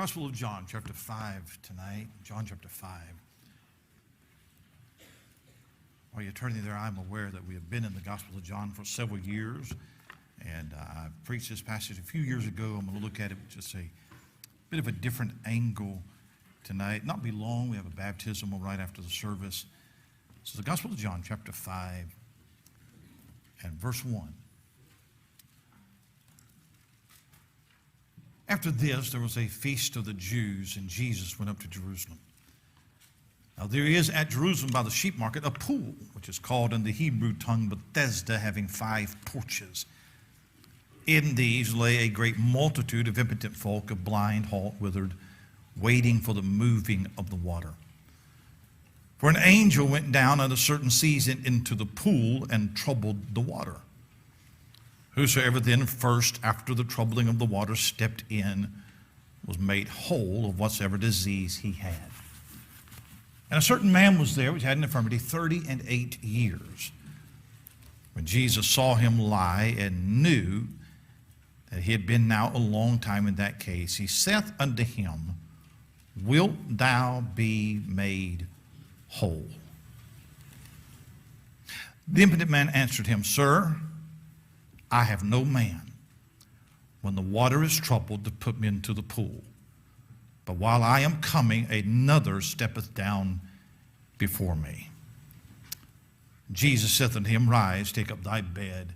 Gospel of John, chapter 5 tonight. John chapter 5. While you're turning there, I'm aware that we have been in the Gospel of John for several years. And I preached this passage a few years ago. I'm going to look at it with just a bit of a different angle tonight. Not be long. We have a baptism right after the service. So the Gospel of John, chapter 5 and verse 1. After this, there was a feast of the Jews, and Jesus went up to Jerusalem. Now there is at Jerusalem by the sheep market a pool, which is called in the Hebrew tongue Bethesda, having 5 porches. In these lay a great multitude of impotent folk, of blind, halt, withered, waiting for the moving of the water. For an angel went down at a certain season into the pool and troubled the water. Whosoever then first, after the troubling of the water, stepped in, was made whole of whatsoever disease he had. And a certain man was there which had an infirmity 38 years. When Jesus saw him lie and knew that he had been now a long time in that case, he saith unto him, Wilt thou be made whole? The impotent man answered him, Sir, I have no man, when the water is troubled, to put me into the pool. But while I am coming, another steppeth down before me. Jesus saith unto him, Rise, take up thy bed,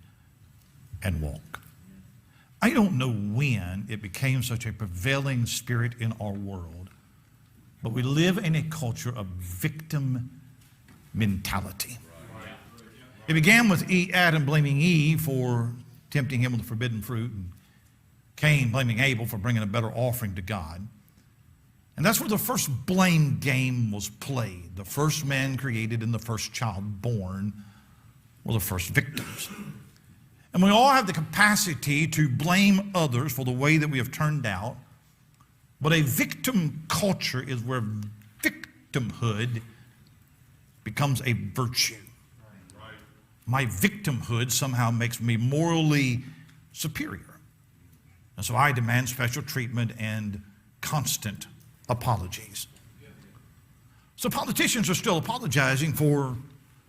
and walk. I don't know when it became such a prevailing spirit in our world, but we live in a culture of victim mentality. It began with Adam blaming Eve for tempting him with the forbidden fruit, and Cain blaming Abel for bringing a better offering to God. And that's where the first blame game was played. The first man created and the first child born were the first victims. And we all have the capacity to blame others for the way that we have turned out. But a victim culture is where victimhood becomes a virtue. My victimhood somehow makes me morally superior. And so I demand special treatment and constant apologies. So politicians are still apologizing for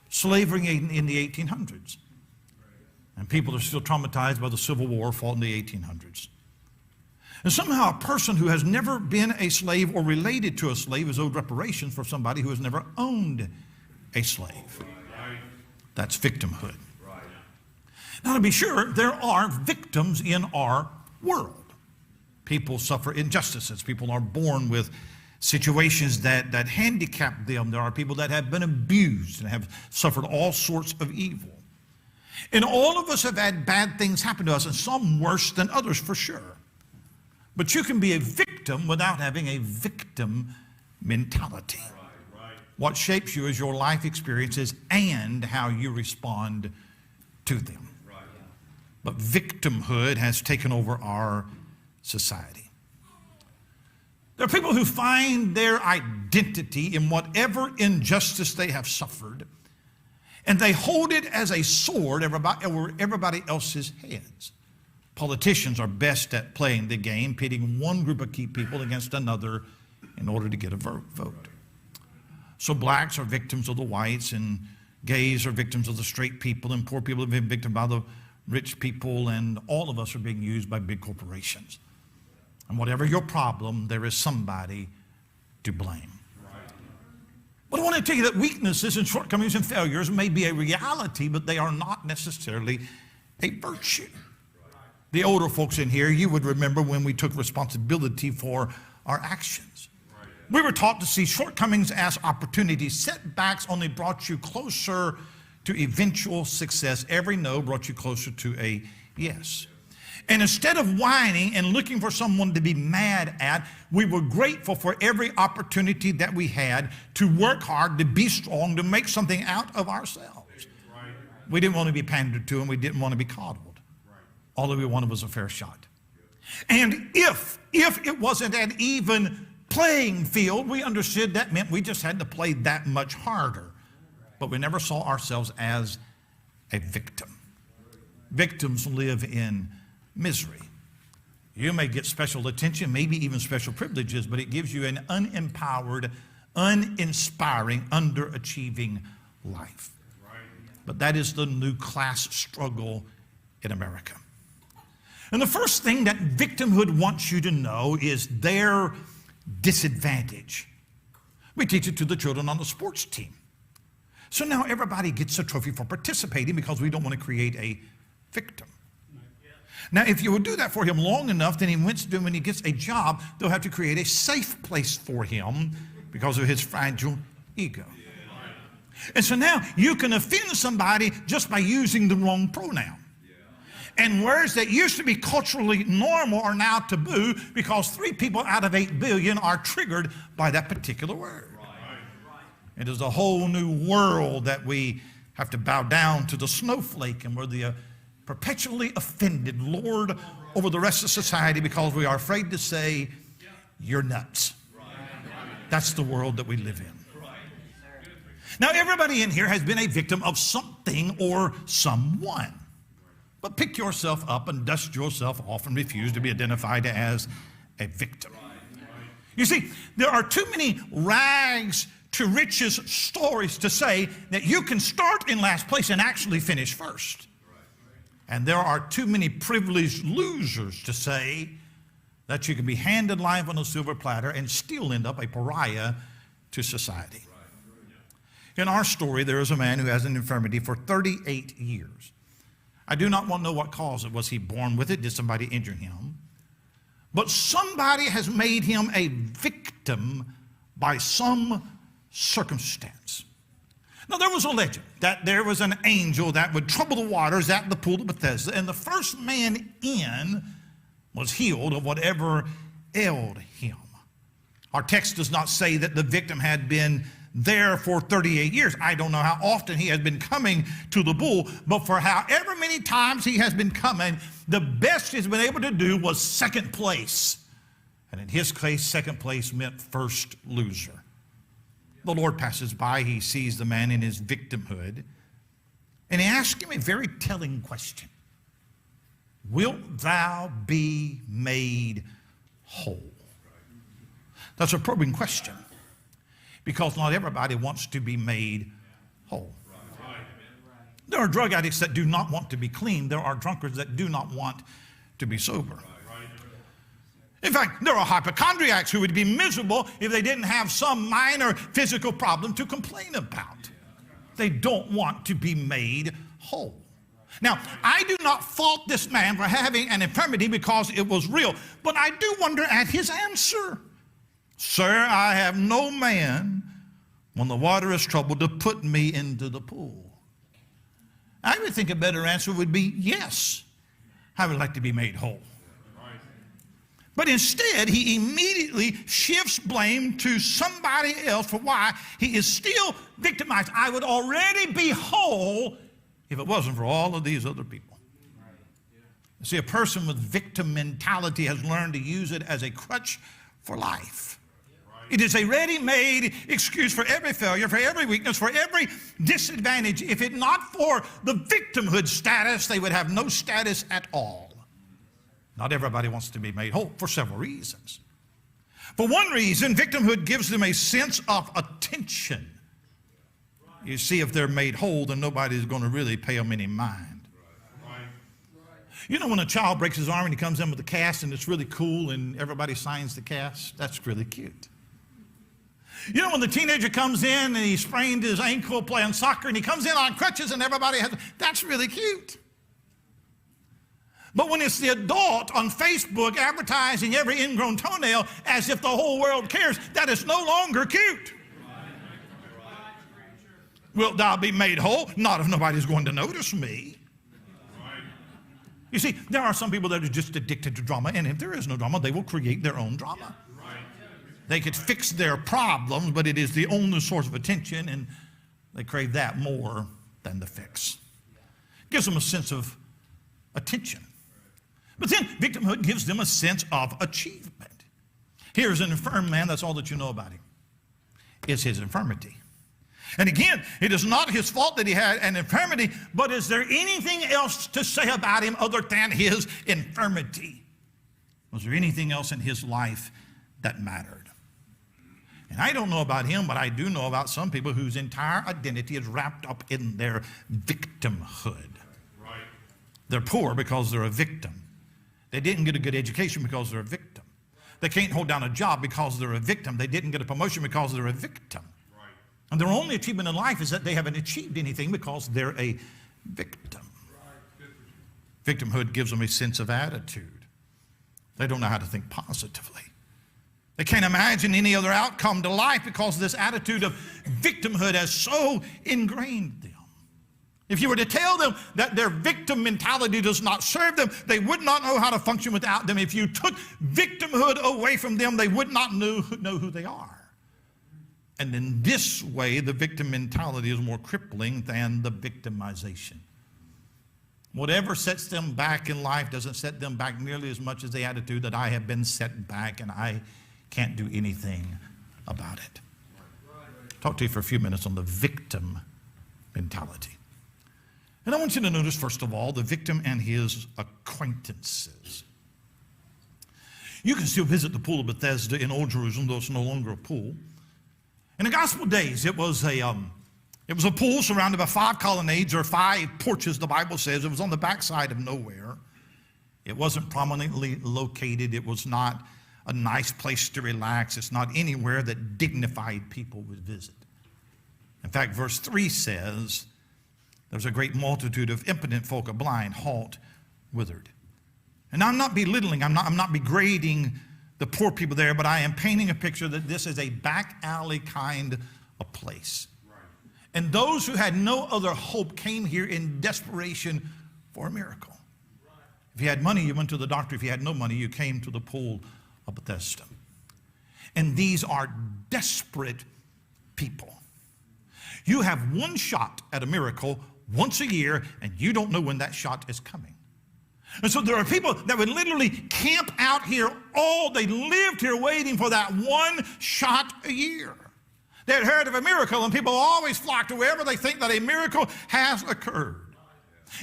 slavery in the 1800s. And people are still traumatized by the Civil War fought in the 1800s. And somehow a person who has never been a slave or related to a slave is owed reparations for somebody who has never owned a slave. That's victimhood. Now, to be sure, there are victims in our world. People suffer injustices. People are born with situations that handicap them. There are people that have been abused and have suffered all sorts of evil. And all of us have had bad things happen to us, and some worse than others for sure. But you can be a victim without having a victim mentality. What shapes you is your life experiences and how you respond to them. But victimhood has taken over our society. There are people who find their identity in whatever injustice they have suffered, and they hold it as a sword over everybody else's heads. Politicians are best at playing the game, pitting one group of key people against another in order to get a vote. So blacks are victims of the whites, and gays are victims of the straight people, and poor people have been victims by the rich people, and all of us are being used by big corporations. And whatever your problem, there is somebody to blame. But I want to tell you that weaknesses and shortcomings and failures may be a reality, but they are not necessarily a virtue. The older folks in here, you would remember when we took responsibility for our actions. We were taught to see shortcomings as opportunities. Setbacks only brought you closer to eventual success. Every no brought you closer to a yes. And instead of whining and looking for someone to be mad at, we were grateful for every opportunity that we had to work hard, to be strong, to make something out of ourselves. We didn't want to be pandered to, and we didn't want to be coddled. All that we wanted was a fair shot. And if it wasn't an even playing field, we understood that meant we just had to play that much harder. But we never saw ourselves as a victim. Victims live in misery. You may get special attention, maybe even special privileges, but it gives you an unempowered, uninspiring, underachieving life. But that is the new class struggle in America. And the first thing that victimhood wants you to know is their disadvantage. We teach it to the children on the sports team. So now everybody gets a trophy for participating because we don't want to create a victim. Now, if you will do that for him long enough, then when he gets a job, they'll have to create a safe place for him because of his fragile ego. And so now you can offend somebody just by using the wrong pronoun. And words that used to be culturally normal are now taboo because 3 people out of 8 billion are triggered by that particular word. It is a whole new world that we have to bow down to the snowflake, and we're the perpetually offended lord over the rest of society because we are afraid to say, you're nuts. That's the world that we live in. Now, everybody in here has been a victim of something or someone. But pick yourself up and dust yourself off and refuse to be identified as a victim. You see, there are too many rags to riches stories to say that you can start in last place and actually finish first. And there are too many privileged losers to say that you can be handed life on a silver platter and still end up a pariah to society. In our story, there is a man who has an infirmity for 38 years. I do not want to know what caused it. Was he born with it? Did somebody injure him? But somebody has made him a victim by some circumstance. Now, there was a legend that there was an angel that would trouble the waters at the pool of Bethesda, and the first man in was healed of whatever ailed him. Our text does not say that the victim had been there for 38 years. I don't know how often he has been coming to the pool, but for however many times he has been coming, the best he's been able to do was second place. And in his case, second place meant first loser. The Lord passes by, he sees the man in his victimhood, and he asks him a very telling question. Wilt thou be made whole? That's a probing question, because not everybody wants to be made whole. There are drug addicts that do not want to be clean. There are drunkards that do not want to be sober. In fact, there are hypochondriacs who would be miserable if they didn't have some minor physical problem to complain about. They don't want to be made whole. Now, I do not fault this man for having an infirmity because it was real, but I do wonder at his answer. Sir, I have no man when the water is troubled to put me into the pool. I would think a better answer would be yes, I would like to be made whole. But instead, he immediately shifts blame to somebody else for why he is still victimized. I would already be whole if it wasn't for all of these other people. You see, a person with victim mentality has learned to use it as a crutch for life. It is a ready-made excuse for every failure, for every weakness, for every disadvantage. If it not for the victimhood status, they would have no status at all. Not everybody wants to be made whole for several reasons. For one reason, victimhood gives them a sense of attention. You see, if they're made whole, then nobody's going to really pay them any mind. You know, when a child breaks his arm and he comes in with a cast and it's really cool and everybody signs the cast, that's really cute. You know, when the teenager comes in and he sprained his ankle playing soccer and he comes in on crutches and everybody has, that's really cute. But when it's the adult on Facebook advertising every ingrown toenail as if the whole world cares, that is no longer cute. Wilt thou be made whole? Not if nobody's going to notice me. You see, there are some people that are just addicted to drama, and if there is no drama, they will create their own drama. They could fix their problems, but it is the only source of attention, and they crave that more than the fix. It gives them a sense of attention. But then victimhood gives them a sense of achievement. Here's an infirm man, that's all that you know about him. It's his infirmity. And again, it is not his fault that he had an infirmity, but is there anything else to say about him other than his infirmity? Was there anything else in his life that mattered? And I don't know about him, but I do know about some people whose entire identity is wrapped up in their victimhood. Right. They're poor because they're a victim. They didn't get a good education because they're a victim. They can't hold down a job because they're a victim. They didn't get a promotion because they're a victim. Right. And their only achievement in life is that they haven't achieved anything because they're a victim. Right. Victimhood gives them a sense of attitude. They don't know how to think positively. They can't imagine any other outcome to life because this attitude of victimhood has so ingrained them. If you were to tell them that their victim mentality does not serve them, they would not know how to function without them. If you took victimhood away from them, they would not know who they are. And in this way, the victim mentality is more crippling than the victimization. Whatever sets them back in life doesn't set them back nearly as much as the attitude that I have been set back and I can't do anything about it. Talk to you for a few minutes on the victim mentality. And I want you to notice, first of all, the victim and his acquaintances. You can still visit the pool of Bethesda in Old Jerusalem, though it's no longer a pool. In the gospel days, it was a pool surrounded by 5 colonnades or 5 porches, the Bible says. It was on the backside of nowhere. It wasn't prominently located. It was not a nice place to relax. It's not anywhere that dignified people would visit. In fact, verse 3 says, there's a great multitude of impotent folk, a blind, halt, withered. And I'm not belittling, I'm not degrading the poor people there, but I am painting a picture that this is a back alley kind of place. Right. And those who had no other hope came here in desperation for a miracle. Right. If you had money, you went to the doctor. If you had no money, you came to the pool of Bethesda. And these are desperate people. You have one shot at a miracle once a year, and you don't know when that shot is coming. And so there are people that would literally camp out here they lived here waiting for that one shot a year. They had heard of a miracle, and people always flock to wherever they think that a miracle has occurred.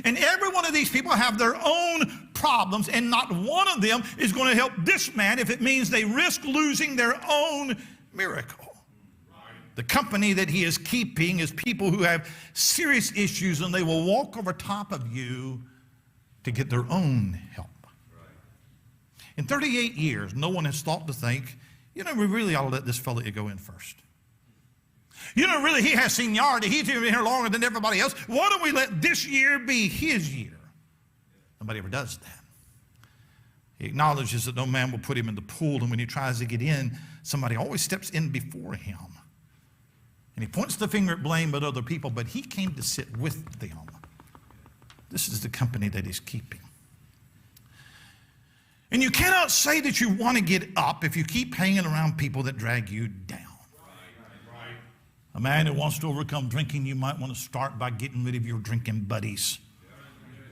And every one of these people have their own problems, and not one of them is going to help this man if it means they risk losing their own miracle. The company that he is keeping is people who have serious issues, and they will walk over top of you to get their own help. In 38 years, no one has thought to think, we really ought to let this fellow go in first. Really, he has seniority. He's been here longer than everybody else. Why don't we let this year be his year? Nobody ever does that. He acknowledges that no man will put him in the pool, and when he tries to get in, somebody always steps in before him. And he points the finger at blame at other people, but he came to sit with them. This is the company that he's keeping. And you cannot say that you want to get up if you keep hanging around people that drag you down. Right. A man who wants to overcome drinking, you might want to start by getting rid of your drinking buddies.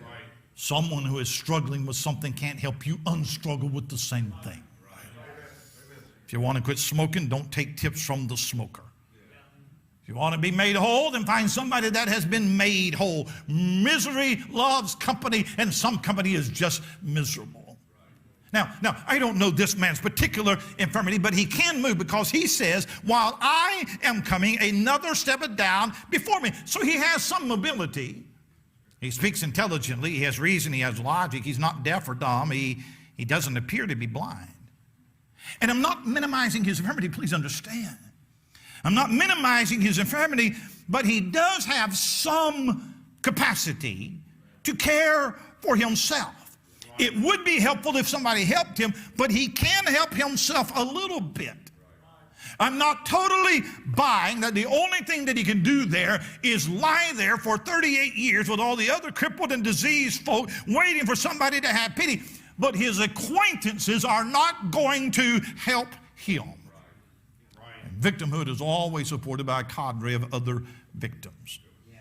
Right. Someone who is struggling with something can't help you unstruggle with the same thing. Right. If you want to quit smoking, don't take tips from the smoker. You want to be made whole, then find somebody that has been made whole. Misery loves company, and some company is just miserable. Now, I don't know this man's particular infirmity, but he can move because he says, while I am coming, another steppeth down before me. So he has some mobility. He speaks intelligently. He has reason. He has logic. He's not deaf or dumb. He doesn't appear to be blind. And I'm not minimizing his infirmity. Please understand. I'm not minimizing his infirmity, but he does have some capacity to care for himself. It would be helpful if somebody helped him, but he can help himself a little bit. I'm not totally buying that the only thing that he can do there is lie there for 38 years with all the other crippled and diseased folk waiting for somebody to have pity. But his acquaintances are not going to help him. Victimhood is always supported by a cadre of other victims. Yeah.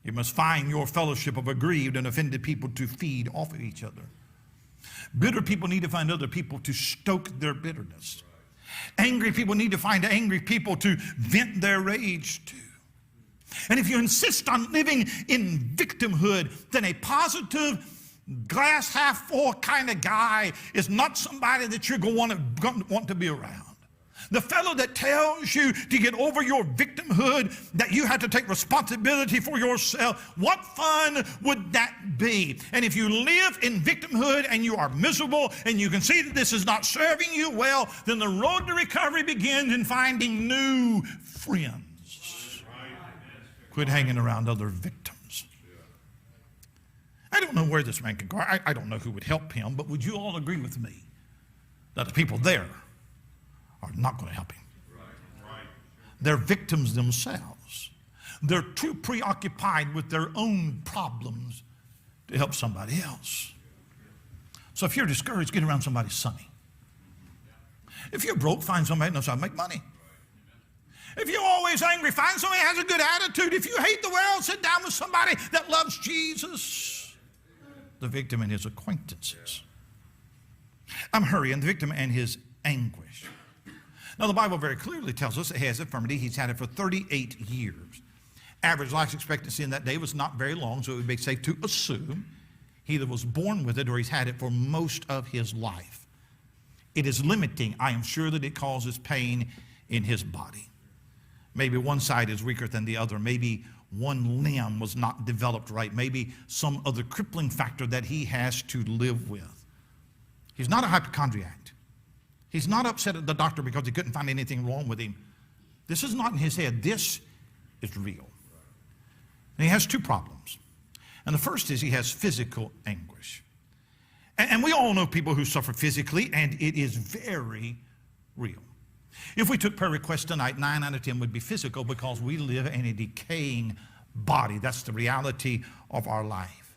You must find your fellowship of aggrieved and offended people to feed off of each other. Bitter people need to find other people to stoke their bitterness. Right. Angry people need to find angry people to vent their rage to. And if you insist on living in victimhood, then a positive, glass half full kind of guy is not somebody that you're going to want to be around. The fellow that tells you to get over your victimhood, that you have to take responsibility for yourself, what fun would that be? And if you live in victimhood and you are miserable and you can see that this is not serving you well, then the road to recovery begins in finding new friends. Quit hanging around other victims. I don't know where this man could go. I don't know who would help him, but would you all agree with me that the people there are not going to help him? They're victims themselves. They're too preoccupied with their own problems to help somebody else. So if you're discouraged, get around somebody sunny. If you're broke, find somebody that knows how to make money. If you're always angry, find somebody that has a good attitude. If you hate the world, sit down with somebody that loves Jesus. The victim and his acquaintances. I'm hurrying. The victim and his anguish. Now, the Bible very clearly tells us that he has infirmity. He's had it for 38 years. Average life expectancy in that day was not very long, so it would be safe to assume he either was born with it or he's had it for most of his life. It is limiting. I am sure that it causes pain in his body. Maybe one side is weaker than the other. Maybe one limb was not developed right. Maybe some other crippling factor that he has to live with. He's not a hypochondriac. He's not upset at the doctor because he couldn't find anything wrong with him. This is not in his head. This is real. And he has two problems. And the first is he has physical anguish. And we all know people who suffer physically, and it is very real. If we took prayer requests tonight, 9 out of 10 would be physical because we live in a decaying body. That's the reality of our life.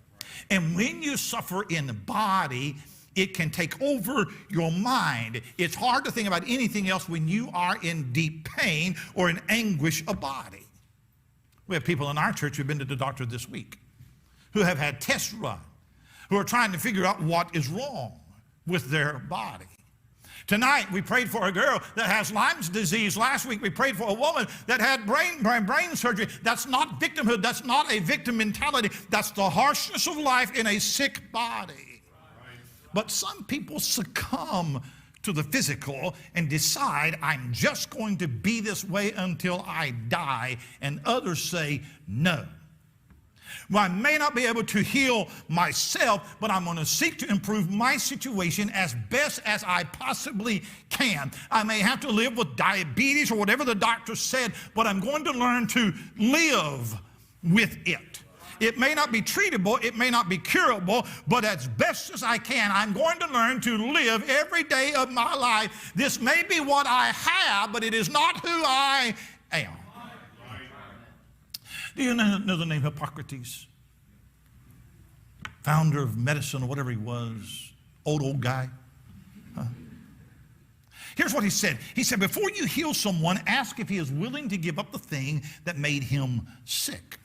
And when you suffer in the body, it can take over your mind. It's hard to think about anything else when you are in deep pain or in anguish of body. We have people in our church who've been to the doctor this week, who have had tests run, who are trying to figure out what is wrong with their body. Tonight, we prayed for a girl that has Lyme's disease. Last week, we prayed for a woman that had brain surgery. That's not victimhood. That's not a victim mentality. That's the harshness of life in a sick body. But some people succumb to the physical and decide, I'm just going to be this way until I die. And others say, no. Well, I may not be able to heal myself, but I'm going to seek to improve my situation as best as I possibly can. I may have to live with diabetes or whatever the doctor said, but I'm going to learn to live with it. It may not be treatable, it may not be curable, but as best as I can, I'm going to learn to live every day of my life. This may be what I have, but it is not who I am. Do you know the name Hippocrates? Founder of medicine or whatever he was. Old guy. Huh? Here's what he said. He said, before you heal someone, ask if he is willing to give up the thing that made him sick.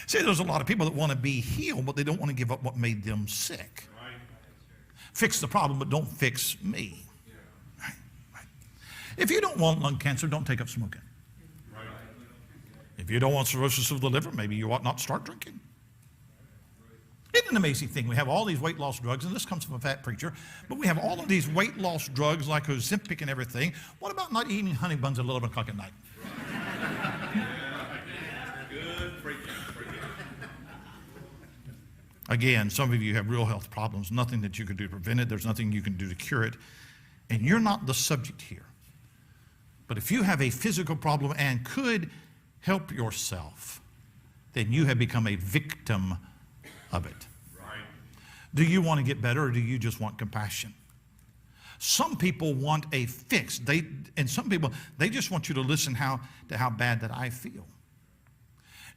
See, there's a lot of people that want to be healed, but they don't want to give up what made them sick. Fix the problem, but don't fix me. Right. If you don't want lung cancer, don't take up smoking. If you don't want cirrhosis of the liver, maybe you ought not start drinking. Isn't it an amazing thing? We have all these weight loss drugs, and this comes from a fat preacher, but we have all of these weight loss drugs like Ozempic and everything. What about not eating honey buns at 11 o'clock at night? Good preaching. Again, some of you have real health problems, nothing that you can do to prevent it. There's nothing you can do to cure it. And you're not the subject here. But if you have a physical problem and could help yourself, then you have become a victim of it. Right. Do you want to get better, or do you just want compassion? Some people want a fix. And some people, they just want you to listen to how bad that I feel.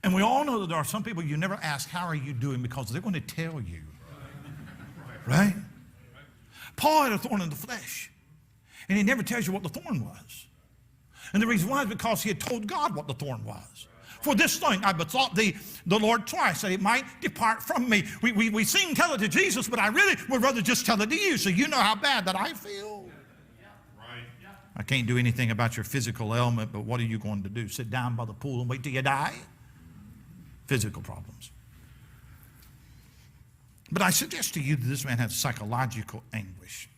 And we all know that there are some people you never ask, how are you doing? Because they're going to tell you. Right? Paul had a thorn in the flesh. And he never tells you what the thorn was. And the reason why is because he had told God what the thorn was. For this thing I besought the Lord twice, that it might depart from me. We seem to tell it to Jesus, but I really would rather just tell it to you, so you know how bad that I feel. Right. I can't do anything about your physical ailment, but what are you going to do? Sit down by the pool and wait till you die? Physical problems. But I suggest to you that this man had psychological anguish.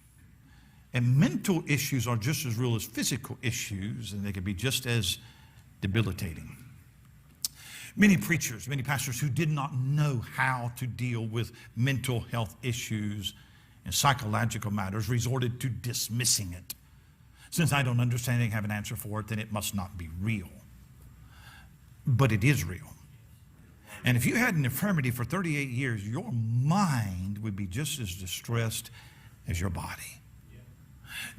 And mental issues are just as real as physical issues, and they can be just as debilitating. Many preachers, many pastors who did not know how to deal with mental health issues and psychological matters resorted to dismissing it. Since I don't understand it and have an answer for it, then it must not be real. But it is real. And if you had an infirmity for 38 years, your mind would be just as distressed as your body.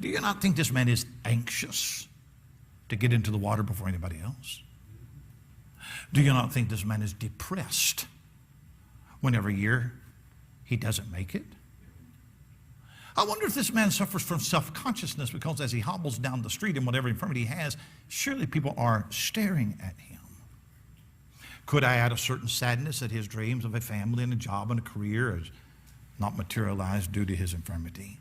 Do you not think this man is anxious to get into the water before anybody else? Do you not think this man is depressed when every year he doesn't make it? I wonder if this man suffers from self-consciousness because as he hobbles down the street in whatever infirmity he has, surely people are staring at him. Could I add a certain sadness that his dreams of a family and a job and a career has not materialized due to his infirmity?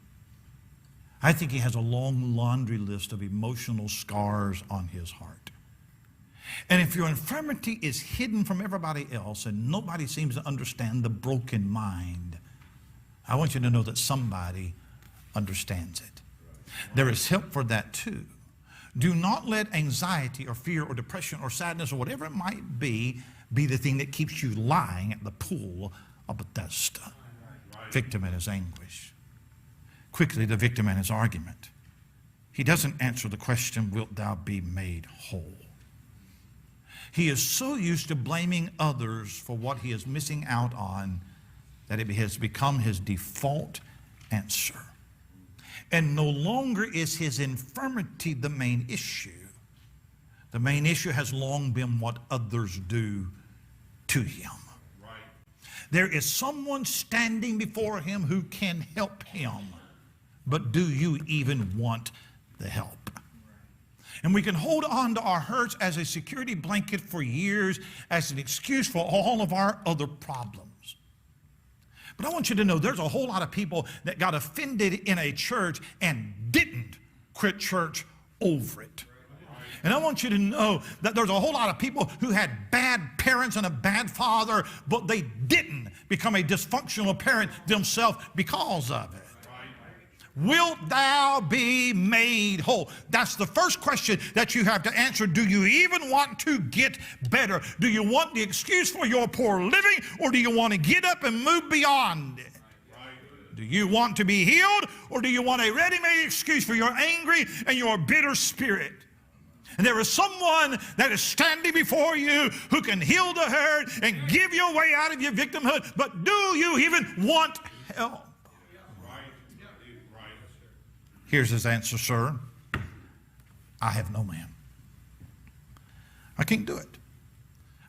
I think he has a long laundry list of emotional scars on his heart. And if your infirmity is hidden from everybody else and nobody seems to understand the broken mind, I want you to know that somebody understands it. There is help for that too. Do not let anxiety or fear or depression or sadness or whatever it might be the thing that keeps you lying at the pool of Bethesda. Victim and his anguish. Quickly, the victim and his argument. He doesn't answer the question, wilt thou be made whole? He is so used to blaming others for what he is missing out on that it has become his default answer. And no longer is his infirmity the main issue. The main issue has long been what others do to him. Right. There is someone standing before him who can help him. But do you even want the help? And we can hold on to our hurts as a security blanket for years as an excuse for all of our other problems. But I want you to know there's a whole lot of people that got offended in a church and didn't quit church over it. And I want you to know that there's a whole lot of people who had bad parents and a bad father, but they didn't become a dysfunctional parent themselves because of it. Wilt thou be made whole? That's the first question that you have to answer. Do you even want to get better? Do you want the excuse for your poor living, or do you want to get up and move beyond it? Do you want to be healed, or do you want a ready-made excuse for your angry and your bitter spirit? And there is someone that is standing before you who can heal the hurt and give you a way out of your victimhood, but do you even want help? Here's his answer, sir. I have no man. I can't do it.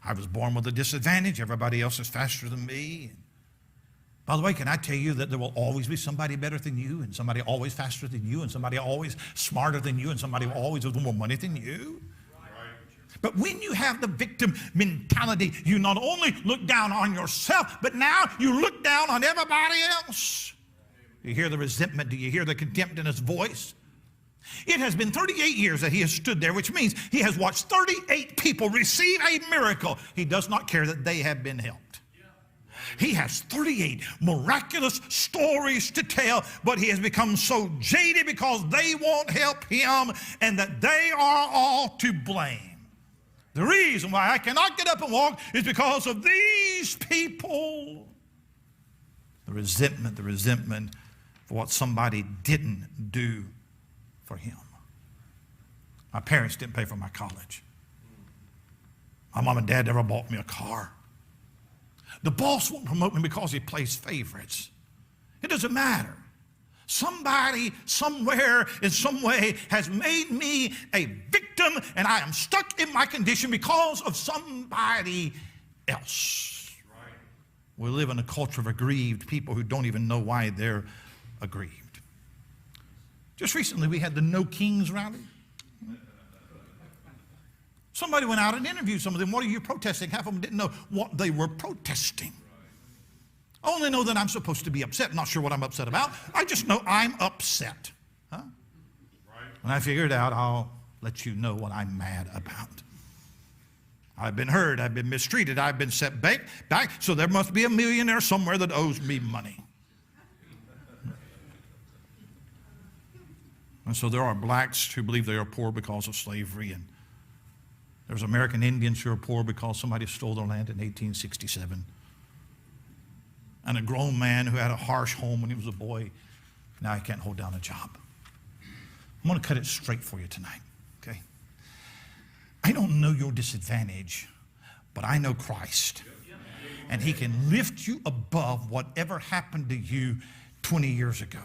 I was born with a disadvantage. Everybody else is faster than me. By the way, can I tell you that there will always be somebody better than you, and somebody always faster than you, and somebody always smarter than you, and somebody always with more money than you? But when you have the victim mentality, you not only look down on yourself, but now you look down on everybody else. Do you hear the resentment? Do you hear the contempt in his voice? It has been 38 years that he has stood there, which means he has watched 38 people receive a miracle. He does not care that they have been helped. He has 38 miraculous stories to tell, but he has become so jaded because they won't help him and that they are all to blame. The reason why I cannot get up and walk is because of these people. The resentment for what somebody didn't do for him. My parents didn't pay for my college. My mom and dad never bought me a car. The boss won't promote me because he plays favorites. It doesn't matter. Somebody, somewhere, in some way has made me a victim, and I am stuck in my condition because of somebody else. Right. We live in a culture of aggrieved people who don't even know why they're aggrieved. Just recently we had the No Kings rally. Somebody went out and interviewed some of them. What are you protesting? Half of them didn't know what they were protesting. I only know that I'm supposed to be upset. Not sure what I'm upset about. I just know I'm upset. Huh? When I figure it out, I'll let you know what I'm mad about. I've been hurt. I've been mistreated. I've been set back. So there must be a millionaire somewhere that owes me money. And so there are blacks who believe they are poor because of slavery. And there's American Indians who are poor because somebody stole their land in 1867. And a grown man who had a harsh home when he was a boy, now he can't hold down a job. I'm going to cut it straight for you tonight, okay? I don't know your disadvantage, but I know Christ. And he can lift you above whatever happened to you 20 years ago.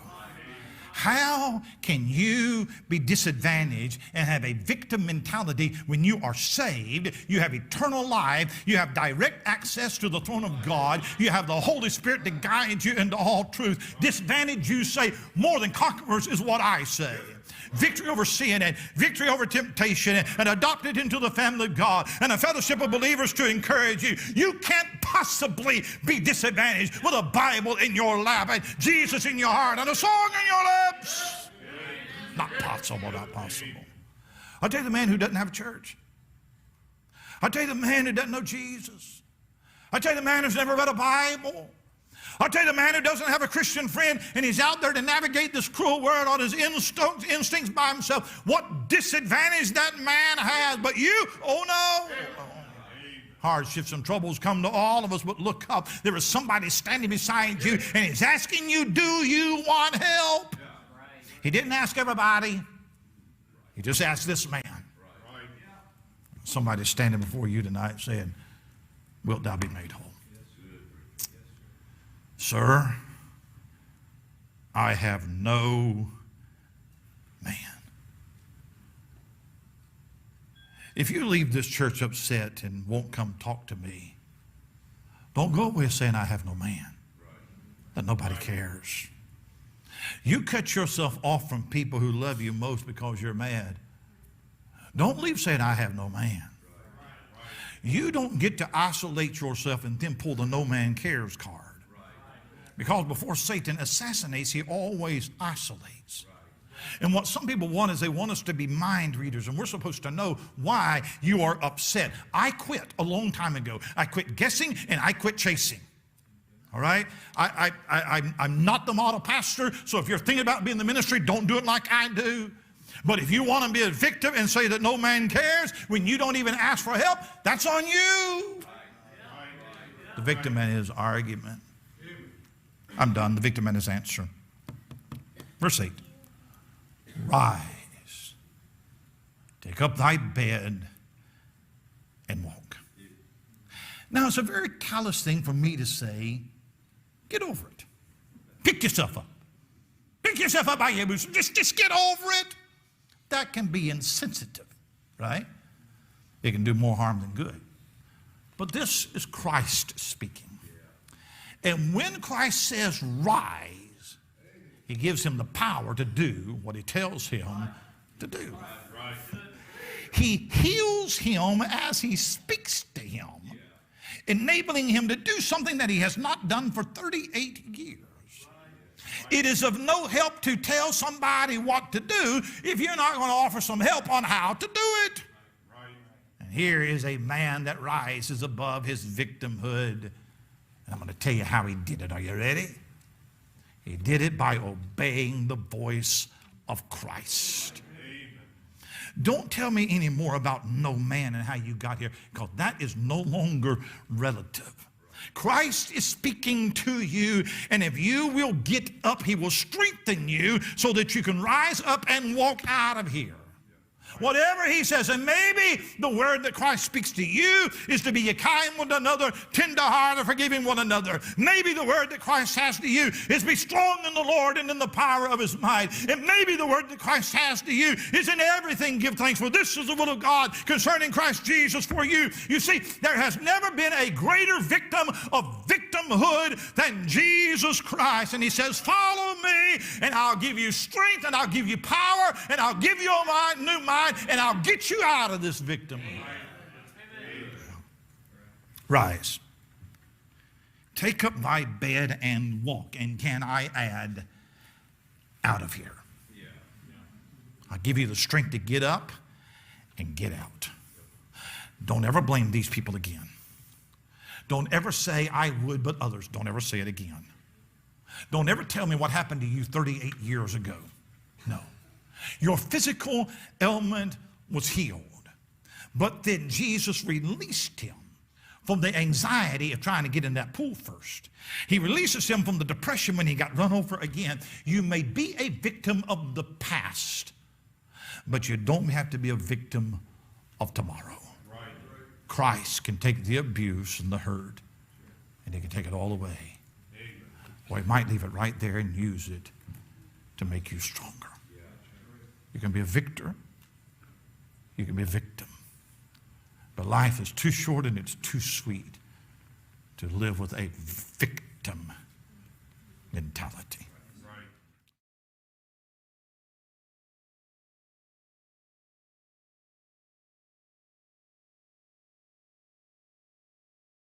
How can you be disadvantaged and have a victim mentality when you are saved? You have eternal life. You have direct access to the throne of God. You have the Holy Spirit to guide you into all truth. Disadvantage, you say, more than conquerors is what I say. Victory over sin and victory over temptation and adopted into the family of God and a fellowship of believers to encourage you. You can't possibly be disadvantaged with a Bible in your lap and Jesus in your heart and a song in your lips. Not possible, not possible. I'll tell you the man who doesn't have a church. I'll tell you the man who doesn't know Jesus. I'll tell you the man who's never read a Bible. I'll tell you the man who doesn't have a Christian friend and he's out there to navigate this cruel world on his instincts by himself. What disadvantage that man has. But you, oh no. Hardships and troubles come to all of us, but look up. There is somebody standing beside you and he's asking you, do you want help? He didn't ask everybody. He just asked this man. Somebody's standing before you tonight saying, wilt thou be made whole? Sir, I have no man. If you leave this church upset and won't come talk to me, don't go away saying I have no man, that nobody cares. You cut yourself off from people who love you most because you're mad. Don't leave saying I have no man. You don't get to isolate yourself and then pull the no man cares card. Because before Satan assassinates, he always isolates. And what some people want is they want us to be mind readers, and we're supposed to know why you are upset. I quit a long time ago. I quit guessing and I quit chasing. All right? I'm not the model pastor, so if you're thinking about being in the ministry, don't do it like I do. But if you want to be a victim and say that no man cares when you don't even ask for help, that's on you. The victim and his argument. I'm done. The victim and his answer. Verse 8. Rise, take up thy bed, and walk. Now, it's a very callous thing for me to say, get over it. Pick yourself up. Pick yourself up by your boots. Just get over it. That can be insensitive, right? It can do more harm than good. But this is Christ speaking. And when Christ says rise, he gives him the power to do what he tells him to do. He heals him as he speaks to him, enabling him to do something that he has not done for 38 years. It is of no help to tell somebody what to do if you're not going to offer some help on how to do it. And here is a man that rises above his victimhood. I'm going to tell you how he did it. Are you ready? He did it by obeying the voice of Christ. Don't tell me any more about no man and how you got here, because that is no longer relative. Christ is speaking to you, and if you will get up, he will strengthen you so that you can rise up and walk out of here. Whatever he says, and maybe the word that Christ speaks to you is to be kind one another, tender-hearted, forgiving one another. Maybe the word that Christ has to you is be strong in the Lord and in the power of his might. And maybe the word that Christ has to you is in everything give thanks, for this is the will of God concerning Christ Jesus for you. You see, there has never been a greater victim of victimhood than Jesus Christ. And he says, follow me, and I'll give you strength, and I'll give you power, and I'll give you a new mind, and I'll get you out of this victim. Rise. Take up thy bed and walk. And can I add, out of here? I'll give you the strength to get up and get out. Don't ever blame these people again. Don't ever say, I would, but others. Don't ever say it again. Don't ever tell me what happened to you 38 years ago. No. Your physical ailment was healed. But then Jesus released him from the anxiety of trying to get in that pool first. He releases him from the depression when he got run over again. You may be a victim of the past, but you don't have to be a victim of tomorrow. Christ can take the abuse and the hurt, and he can take it all away. Or he might leave it right there and use it to make you stronger. You can be a victor. You can be a victim. But life is too short and it's too sweet to live with a victim mentality.